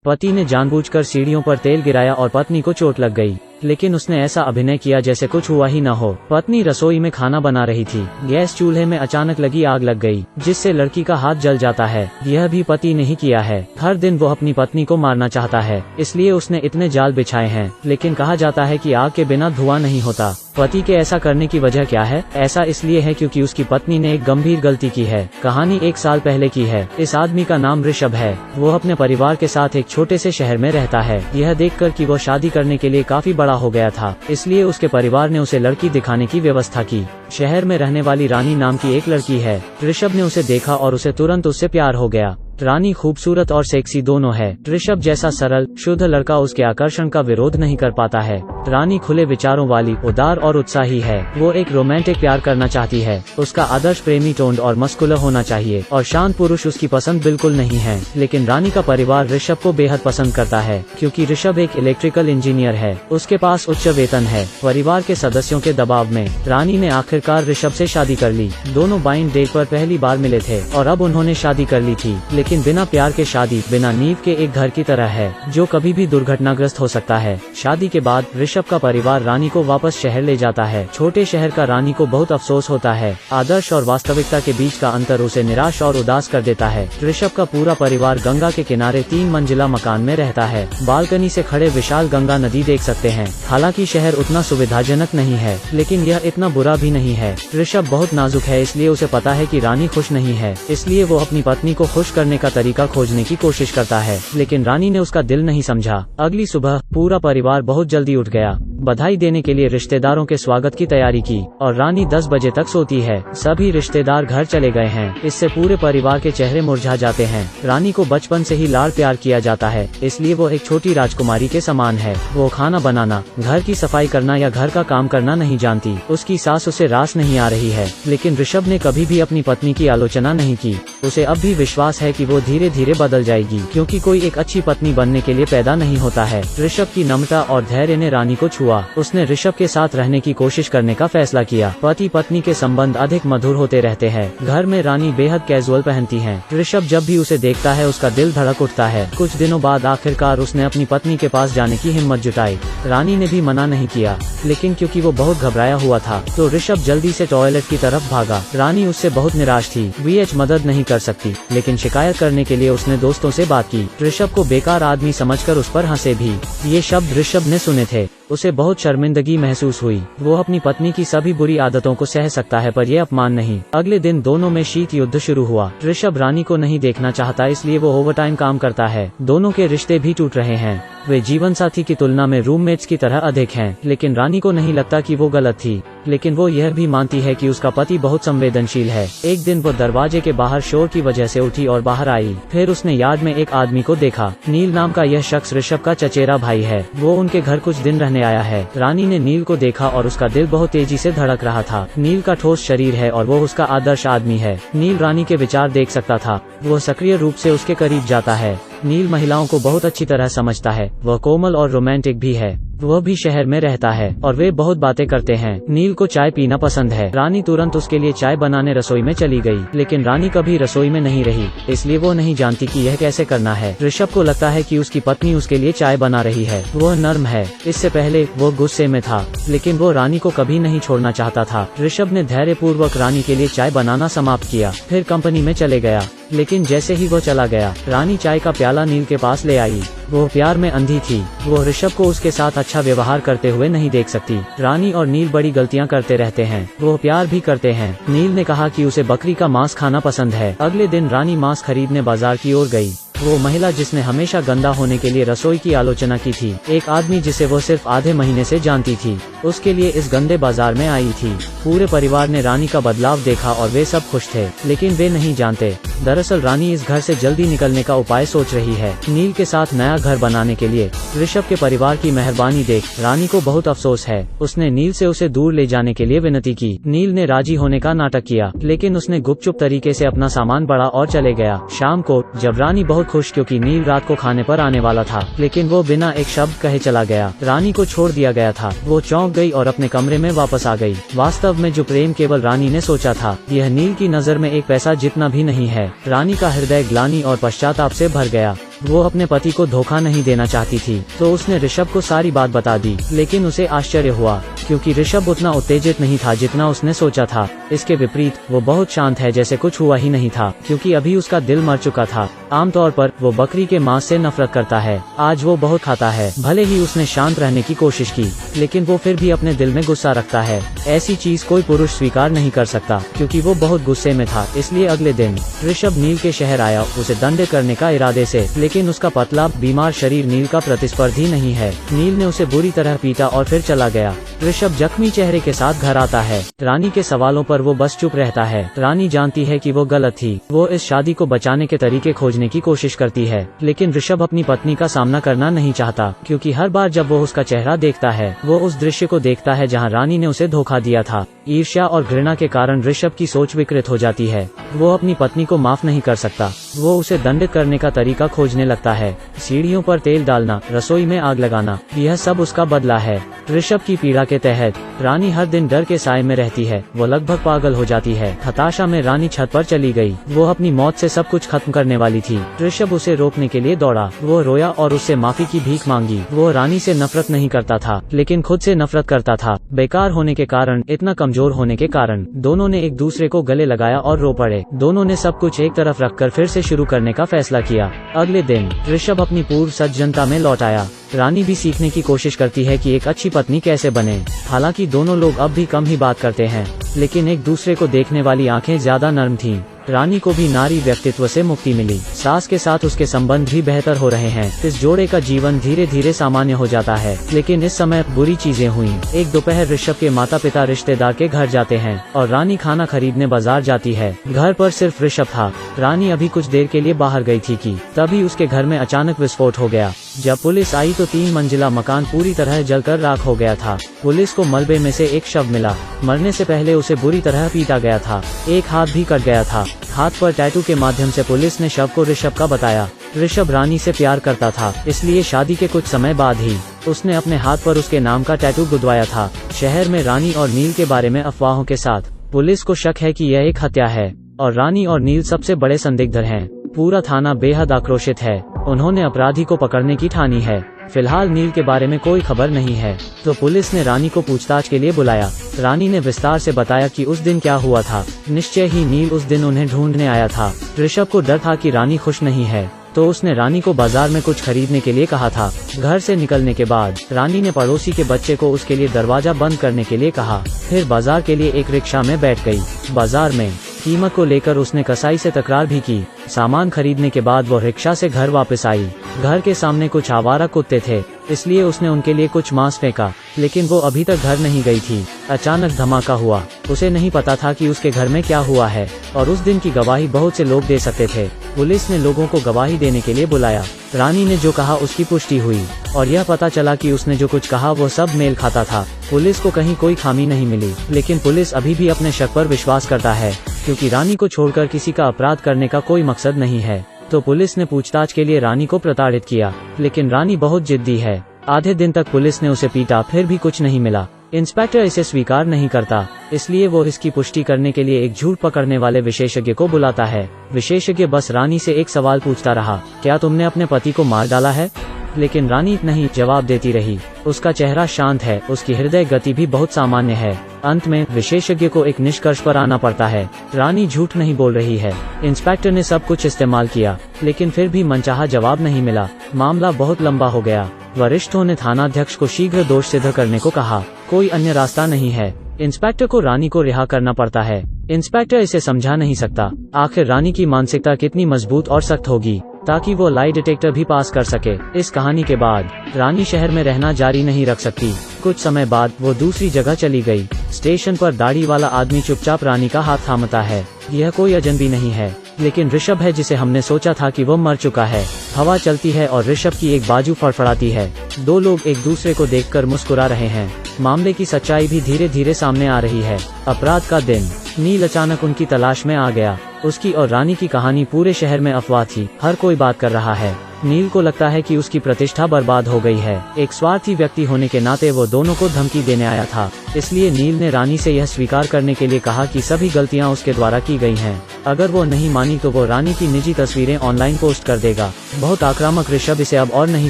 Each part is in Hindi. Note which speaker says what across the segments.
Speaker 1: पति ने जानबूझकर सीढ़ियों पर तेल गिराया और पत्नी को चोट लग गई, लेकिन उसने ऐसा अभिनय किया जैसे कुछ हुआ ही न हो। पत्नी रसोई में खाना बना रही थी। गैस चूल्हे में अचानक लगी आग लग गई, जिससे लड़की का हाथ जल जाता है। यह भी पति ने ही किया है। हर दिन वो अपनी पत्नी को मारना चाहता है, इसलिए उसने इतने जाल बिछाए हैं, लेकिन कहा जाता है कि आग के बिना धुआं नहीं होता। पति के ऐसा करने की वजह क्या है? ऐसा इसलिए है क्योंकि उसकी पत्नी ने एक गंभीर गलती की है। कहानी 1 साल पहले की है। इस आदमी का नाम ऋषभ है। वो अपने परिवार के साथ एक छोटे से शहर में रहता है। यह देखकर कि वो शादी करने के लिए काफी बड़ा हो गया था, इसलिए उसके परिवार ने उसे लड़की दिखाने की व्यवस्था की। शहर में रहने वाली रानी नाम की एक लड़की है। ऋषभ ने उसे देखा और उसे तुरंत उससे प्यार हो गया। रानी खूबसूरत और सेक्सी दोनों है। ऋषभ जैसा सरल शुद्ध लड़का उसके आकर्षण का विरोध नहीं कर पाता है। रानी खुले विचारों वाली, उदार और उत्साही है। वो एक रोमांटिक प्यार करना चाहती है। उसका आदर्श प्रेमी टोन्ड और मस्कुलर होना चाहिए, और शांत पुरुष उसकी पसंद बिल्कुल नहीं है। लेकिन रानी का परिवार ऋषभ को बेहद पसंद करता है, क्योंकि ऋषभ एक इलेक्ट्रिकल इंजीनियर है। उसके पास उच्च वेतन है। परिवार के सदस्यों के दबाव में रानी ने आखिरकार ऋषभ से शादी कर ली। दोनों बाइंड डेट पर पहली बार मिले थे और अब उन्होंने शादी कर ली थी। लेकिन बिना प्यार के शादी बिना नींव के एक घर की तरह है, जो कभी भी दुर्घटनाग्रस्त हो सकता है। शादी के बाद ऋषभ का परिवार रानी को वापस शहर ले जाता है। छोटे शहर का रानी को बहुत अफसोस होता है। आदर्श और वास्तविकता के बीच का अंतर उसे निराश और उदास कर देता है। ऋषभ का पूरा परिवार गंगा के किनारे 3 मंजिला मकान में रहता है। बालकनी से खड़े विशाल गंगा नदी देख सकते हैं। हालांकि शहर उतना सुविधाजनक नहीं है, लेकिन यह इतना बुरा भी नहीं है। ऋषभ बहुत नाजुक है, इसलिए उसे पता है कि रानी खुश नहीं है, इसलिए वो अपनी पत्नी को खुश करने का तरीका खोजने की कोशिश करता है। लेकिन रानी ने उसका दिल नहीं समझा। अगली सुबह पूरा परिवार बहुत जल्दी उठ गया। बधाई देने के लिए रिश्तेदारों के स्वागत की तैयारी की, और रानी 10 बजे तक सोती है। सभी रिश्तेदार घर चले गए हैं। इससे पूरे परिवार के चेहरे मुरझा जाते हैं। रानी को बचपन से ही लाड प्यार किया जाता है, इसलिए वो एक छोटी राजकुमारी के समान है। वो खाना बनाना, घर की सफाई करना या घर का काम करना नहीं जानती। उसकी सास उसे रास नहीं आ रही है, लेकिन ऋषभ ने कभी भी अपनी पत्नी की आलोचना नहीं की। उसे अब भी विश्वास है कि वो धीरे धीरे बदल जाएगी, क्योंकि कोई एक अच्छी पत्नी बनने के लिए पैदा नहीं होता है। ऋषभ की नम्रता और धैर्य ने रानी को छुआ। उसने ऋषभ के साथ रहने की कोशिश करने का फैसला किया। पति पत्नी के संबंध अधिक मधुर होते रहते हैं। घर में रानी बेहद कैजुअल पहनती हैं। ऋषभ जब भी उसे देखता है उसका दिल धड़क उठता है। कुछ दिनों बाद आखिरकार उसने अपनी पत्नी के पास जाने की हिम्मत जुटाई। रानी ने भी मना नहीं किया, लेकिन क्योंकि वो बहुत घबराया हुआ था, तो ऋषभ जल्दी से टॉयलेट की तरफ भागा। रानी उससे बहुत निराश थी। VH मदद नहीं कर सकती, लेकिन शिकायत करने के लिए उसने दोस्तों से बात की। ऋषभ को बेकार आदमी समझकर उस पर हंसे भी। ये शब्द ऋषभ ने सुने थे। उसे बहुत शर्मिंदगी महसूस हुई। वो अपनी पत्नी की सभी बुरी आदतों को सह सकता है, पर यह अपमान नहीं। अगले दिन दोनों में शीत युद्ध शुरू हुआ। ऋषभ रानी को नहीं देखना चाहता, इसलिए वो ओवरटाइम काम करता है। दोनों के रिश्ते भी टूट रहे हैं। वे जीवन साथी की तुलना में रूममेट्स की तरह अधिक हैं। लेकिन रानी को नहीं लगता कि वो गलत थी, लेकिन वो यह भी मानती है कि उसका पति बहुत संवेदनशील है। एक दिन वो दरवाजे के बाहर शोर की वजह से उठी और बाहर आई। फिर उसने यार्ड में एक आदमी को देखा। नील नाम का यह शख्स ऋषभ का चचेरा भाई है। वो उनके घर कुछ दिन रहने आया है। रानी ने नील को देखा और उसका दिल बहुत तेजी से धड़क रहा था। नील का ठोस शरीर है और वो उसका आदर्श आदमी है। नील रानी के विचार देख सकता था। वो सक्रिय रूप से उसके करीब जाता है। नील महिलाओं को बहुत अच्छी तरह समझता है। वह कोमल और रोमांटिक भी है। वह भी शहर में रहता है और वे बहुत बातें करते हैं। नील को चाय पीना पसंद है। रानी तुरंत उसके लिए चाय बनाने रसोई में चली गई, लेकिन रानी कभी रसोई में नहीं रही, इसलिए वो नहीं जानती कि यह कैसे करना है। ऋषभ को लगता है कि उसकी पत्नी उसके लिए चाय बना रही है। वह नर्म है। इससे पहले वो गुस्से में था, लेकिन वो रानी को कभी नहीं छोड़ना चाहता था। ऋषभ ने धैर्यपूर्वक रानी के लिए चाय बनाना समाप्त किया, फिर कंपनी में चले गया। लेकिन जैसे ही वो चला गया, रानी चाय का प्याला नील के पास ले आई। वो प्यार में अंधी थी। वो ऋषभ को उसके साथ अच्छा व्यवहार करते हुए नहीं देख सकती। रानी और नील बड़ी गलतियां करते रहते हैं। वो प्यार भी करते हैं। नील ने कहा कि उसे बकरी का मांस खाना पसंद है। अगले दिन रानी मांस खरीदने बाजार की ओर गई। वो महिला जिसने हमेशा गंदा होने के लिए रसोई की आलोचना की थी, एक आदमी जिसे वो सिर्फ आधे महीने से जानती थी, उसके लिए इस गंदे बाजार में आई थी। पूरे परिवार ने रानी का बदलाव देखा और वे सब खुश थे, लेकिन वे नहीं जानते दरअसल रानी इस घर से जल्दी निकलने का उपाय सोच रही है। नील के साथ नया घर बनाने के लिए ऋषभ के परिवार की मेहरबानी देख रानी को बहुत अफसोस है। उसने नील से उसे दूर ले जाने के लिए विनती की। नील ने राजी होने का नाटक किया, लेकिन उसने गुपचुप तरीके से अपना सामान बढ़ा और चले गया। शाम को जब रानी बहुत खुश क्योंकि नील रात को खाने पर आने वाला था, लेकिन वो बिना एक शब्द कहे चला गया। रानी को छोड़ दिया गया था। वो चौंक गई और अपने कमरे में वापस आ गई। वास्तव में जो प्रेम केवल रानी ने सोचा था, यह नील की नजर में एक पैसा जितना भी नहीं है। रानी का हृदय ग्लानि और पश्चाताप से भर गया। वो अपने पति को धोखा नहीं देना चाहती थी, तो उसने ऋषभ को सारी बात बता दी। लेकिन उसे आश्चर्य हुआ क्योंकि ऋषभ उतना उत्तेजित नहीं था जितना उसने सोचा था। इसके विपरीत वो बहुत शांत है, जैसे कुछ हुआ ही नहीं था, क्योंकि अभी उसका दिल मर चुका था। आमतौर पर वो बकरी के मांस से नफरत करता है, आज वो बहुत खाता है। भले ही उसने शांत रहने की कोशिश की, लेकिन वो फिर भी अपने दिल में गुस्सा रखता है। ऐसी चीज कोई पुरुष स्वीकार नहीं कर सकता, क्योंकि वो बहुत गुस्से में था। इसलिए अगले दिन ऋषभ नील के शहर आया, उसे दंडित करने का इरादे से। लेकिन उसका पतला बीमार शरीर नील का प्रतिस्पर्धी नहीं है। नील ने उसे बुरी तरह पीटा और फिर चला गया। ऋषभ जख्मी चेहरे के साथ घर आता है। रानी के सवालों पर वो बस चुप रहता है। रानी जानती है कि वो गलत थी। वो इस शादी को बचाने के तरीके खोजने की कोशिश करती है, लेकिन ऋषभ अपनी पत्नी का सामना करना नहीं चाहता, क्योंकि हर बार जब वो उसका चेहरा देखता है, वो उस दृश्य को देखता है जहाँ रानी ने उसे धोखा दिया था। ईर्ष्या और घृणा के कारण ऋषभ की सोच विकृत हो जाती है। वो अपनी पत्नी को माफ नहीं कर सकता। वो उसे दंडित करने का तरीका खोजने लगता है। सीढ़ियों पर तेल डालना, रसोई में आग लगाना, यह सब उसका बदला है। ऋषभ की पीड़ा के तहत रानी हर दिन डर के साए में रहती है। वो लगभग पागल हो जाती है। हताशा में रानी छत पर चली गई। वो अपनी मौत से सब कुछ खत्म करने वाली थी। ऋषभ उसे रोकने के लिए दौड़ा। वो रोया और उससे माफी की भीख मांगी। वो रानी से नफरत नहीं करता था, लेकिन खुद से नफरत करता था। बेकार होने के कारण, इतना कमजोर होने के कारण दोनों ने एक दूसरे को गले लगाया और रो पड़े। दोनों ने सब कुछ एक तरफ रखकर फिर से शुरू करने का फैसला किया। अगले दिन ऋषभ अपनी पूर्व सज्जनता में लौट आया। रानी भी सीखने की कोशिश करती है कि एक अच्छी पत्नी कैसे बने। हालांकि दोनों लोग अब भी कम ही बात करते हैं, लेकिन एक दूसरे को देखने वाली आंखें ज्यादा नर्म थीं। रानी को भी नारी व्यक्तित्व से मुक्ति मिली। सास के साथ उसके संबंध भी बेहतर हो रहे हैं। इस जोड़े का जीवन धीरे धीरे सामान्य हो जाता है। लेकिन इस समय बुरी चीजें हुई। एक दोपहर ऋषभ के माता पिता रिश्तेदार के घर जाते हैं और रानी खाना खरीदने बाजार जाती है। घर पर सिर्फ ऋषभ था। रानी अभी कुछ देर के लिए बाहर गई थी कि तभी उसके घर में अचानक विस्फोट हो गया। जब पुलिस आई तो 3 मंजिला मकान पूरी तरह जलकर राख हो गया था। पुलिस को मलबे में से एक शव मिला। मरने से पहले उसे बुरी तरह पीटा गया था। एक हाथ भी कट गया था। हाथ पर टैटू के माध्यम से पुलिस ने शव को ऋषभ का बताया। ऋषभ रानी से प्यार करता था, इसलिए शादी के कुछ समय बाद ही उसने अपने हाथ पर उसके नाम का टैटू गुदवाया था। शहर में रानी और नील के बारे में अफवाहों के साथ पुलिस को शक है कि यह एक हत्या है और रानी और नील सबसे बड़े संदिग्ध हैं। पूरा थाना बेहद आक्रोशित है। उन्होंने अपराधी को पकड़ने की ठानी है। फिलहाल नील के बारे में कोई खबर नहीं है, तो पुलिस ने रानी को पूछताछ के लिए बुलाया। रानी ने विस्तार से बताया कि उस दिन क्या हुआ था। निश्चय ही नील उस दिन उन्हें ढूंढने आया था। ऋषभ को डर था कि रानी खुश नहीं है, तो उसने रानी को बाजार में कुछ खरीदने के लिए कहा था। घर से निकलने के बाद रानी ने पड़ोसी के बच्चे को उसके लिए दरवाजा बंद करने के लिए कहा। फिर बाजार के लिए एक रिक्शा में बैठ गई। बाजार में कीमत को लेकर उसने कसाई से तकरार भी की। सामान खरीदने के बाद वो रिक्शा से घर वापस आई। घर के सामने कुछ आवारा कुत्ते थे, इसलिए उसने उनके लिए कुछ मांस फेंका, लेकिन वो अभी तक घर नहीं गई थी। अचानक धमाका हुआ। उसे नहीं पता था कि उसके घर में क्या हुआ है, और उस दिन की गवाही बहुत से लोग दे सकते थे। पुलिस ने लोगों को गवाही देने के लिए बुलाया। रानी ने जो कहा उसकी पुष्टि हुई, और यह पता चला कि उसने जो कुछ कहा वो सब मेल खाता था। पुलिस को कहीं कोई खामी नहीं मिली, लेकिन पुलिस अभी भी अपने शक पर विश्वास करता है, क्योंकि रानी को छोड़कर किसी का अपराध करने का कोई मकसद नहीं है। तो पुलिस ने पूछताछ के लिए रानी को प्रताड़ित किया, लेकिन रानी बहुत जिद्दी है। आधे दिन तक पुलिस ने उसे पीटा, फिर भी कुछ नहीं मिला। इंस्पेक्टर इसे स्वीकार नहीं करता, इसलिए वो इसकी पुष्टि करने के लिए एक झूठ पकड़ने वाले विशेषज्ञ को बुलाता है। विशेषज्ञ बस रानी से एक सवाल पूछता रहा, क्या तुमने अपने पति को मार डाला है? लेकिन रानी नहीं जवाब देती रही। उसका चेहरा शांत है, उसकी हृदय गति भी बहुत सामान्य है। अंत में विशेषज्ञ को एक निष्कर्ष पर आना पड़ता है। रानी झूठ नहीं बोल रही है। इंस्पेक्टर ने सब कुछ इस्तेमाल किया, लेकिन फिर भी मनचाहा जवाब नहीं मिला। मामला बहुत लंबा हो गया। वरिष्ठों ने थानाध्यक्ष को शीघ्र दोष सिद्ध करने को कहा। कोई अन्य रास्ता नहीं है। इंस्पेक्टर को रानी को रिहा करना पड़ता है। इंस्पेक्टर इसे समझा नहीं सकता। आखिर रानी की मानसिकता कितनी मजबूत और सख्त होगी ताकि वो लाई डिटेक्टर भी पास कर सके। इस कहानी के बाद रानी शहर में रहना जारी नहीं रख सकती। कुछ समय बाद वो दूसरी जगह चली गई। स्टेशन पर दाढ़ी वाला आदमी चुपचाप रानी का हाथ थामता है। यह कोई अजनबी नहीं है, लेकिन ऋषभ है जिसे हमने सोचा था कि वो मर चुका है। हवा चलती है और ऋषभ की एक बाजू फड़फड़ाती है। दो लोग एक दूसरे को देखकर मुस्कुरा रहे हैं। मामले की सच्चाई भी धीरे धीरे सामने आ रही है। अपराध का दिन। नील अचानक उनकी तलाश में आ गया। उसकी और रानी की कहानी पूरे शहर में अफवाह थी। हर कोई बात कर रहा है। नील को लगता है कि उसकी प्रतिष्ठा बर्बाद हो गई है। एक स्वार्थी व्यक्ति होने के नाते वो दोनों को धमकी देने आया था, इसलिए नील ने रानी से यह स्वीकार करने के लिए कहा कि सभी गलतियां उसके द्वारा की गई हैं। अगर वो नहीं मानी तो वो रानी की निजी तस्वीरें ऑनलाइन पोस्ट कर देगा। बहुत आक्रामक ऋषभ इसे अब और नहीं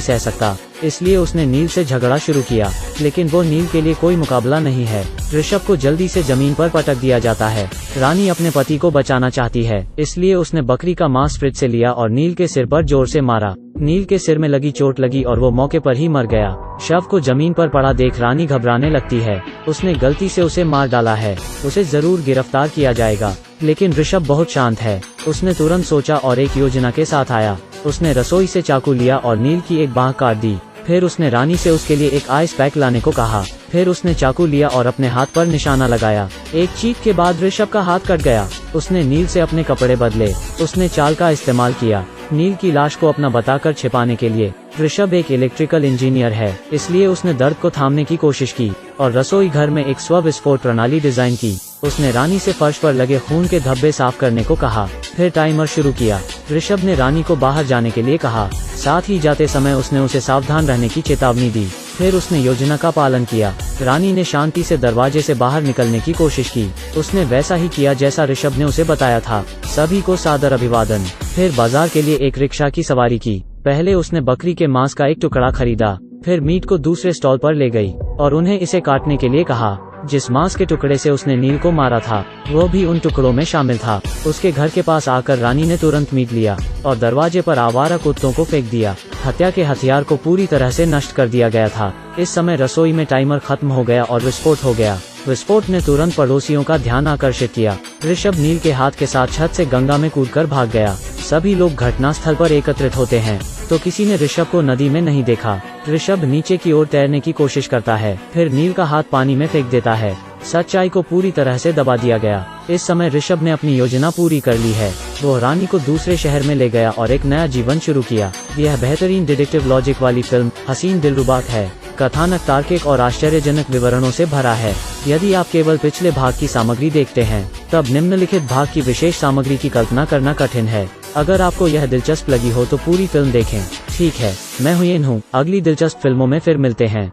Speaker 1: सह सकता, इसलिए उसने नील से झगड़ा शुरू किया, लेकिन वो नील के लिए कोई मुकाबला नहीं है। ऋषभ को जल्दी से जमीन पर पटक दिया जाता है। रानी अपने पति को बचाना चाहती है, इसलिए उसने बकरी का मांस फ्रिज से लिया और नील के सिर पर जोर से मारा। नील के सिर में लगी चोट लगी और वो मौके पर ही मर गया। शव को जमीन पर पड़ा देख रानी घबराने लगती है। उसने गलती से उसे मार डाला है, उसे जरूर गिरफ्तार किया जाएगा। लेकिन ऋषभ बहुत शांत है। उसने तुरंत सोचा और एक योजना के साथ आया। उसने रसोई से चाकू लिया और नील की एक बांह काट दी। फिर उसने रानी से उसके लिए एक आइस पैक लाने को कहा। फिर उसने चाकू लिया और अपने हाथ पर निशाना लगाया। एक चीख के बाद ऋषभ का हाथ कट गया। उसने नील से अपने कपड़े बदले। उसने चाल का इस्तेमाल किया नील की लाश को अपना बताकर छिपाने के लिए। ऋषभ एक इलेक्ट्रिकल इंजीनियर है, इसलिए उसने दर्द को थामने की कोशिश की और रसोई घर में एक स्व विस्फोट प्रणाली डिजाइन की। उसने रानी से फर्श पर लगे खून के धब्बे साफ करने को कहा। फिर टाइमर शुरू किया। ऋषभ ने रानी को बाहर जाने के लिए कहा, साथ ही जाते समय उसने उसे सावधान रहने की चेतावनी दी। फिर उसने योजना का पालन किया। रानी ने शांति से दरवाजे से बाहर निकलने की कोशिश की। उसने वैसा ही किया जैसा ऋषभ ने उसे बताया था। सभी को सादर अभिवादन। फिर बाजार के लिए एक रिक्शा की सवारी की। पहले उसने बकरी के मांस का एक टुकड़ा खरीदा, फिर मीट को दूसरे स्टॉल पर ले गई और उन्हें इसे काटने के लिए कहा। जिस मांस के टुकड़े से उसने नील को मारा था वो भी उन टुकड़ों में शामिल था। उसके घर के पास आकर रानी ने तुरंत मीट लिया और दरवाजे पर आवारा कुत्तों को फेंक दिया। हत्या के हथियार को पूरी तरह से नष्ट कर दिया गया था। इस समय रसोई में टाइमर खत्म हो गया और विस्फोट हो गया। विस्फोट ने तुरंत पड़ोसियों का ध्यान आकर्षित किया। ऋषभ नील के हाथ के साथ छत से गंगा में कूदकर भाग गया। सभी लोग घटनास्थल पर एकत्रित होते हैं तो किसी ने ऋषभ को नदी में नहीं देखा। ऋषभ नीचे की ओर तैरने की कोशिश करता है, फिर नील का हाथ पानी में फेंक देता है। सच्चाई को पूरी तरह से दबा दिया गया। इस समय ऋषभ ने अपनी योजना पूरी कर ली है। वो रानी को दूसरे शहर में ले गया और एक नया जीवन शुरू किया। यह बेहतरीन डिटेक्टिव लॉजिक वाली फिल्म हसीन दिलरुबा है। कथानक तार्किक और आश्चर्यजनक विवरणों से भरा है। यदि आप केवल पिछले भाग की सामग्री देखते हैं तब निम्नलिखित भाग की विशेष सामग्री की कल्पना करना कठिन है। अगर आपको यह दिलचस्प लगी हो तो पूरी फिल्म देखें। ठीक है, मैं हुयेन हूँ। अगली दिलचस्प फिल्मों में फिर मिलते हैं।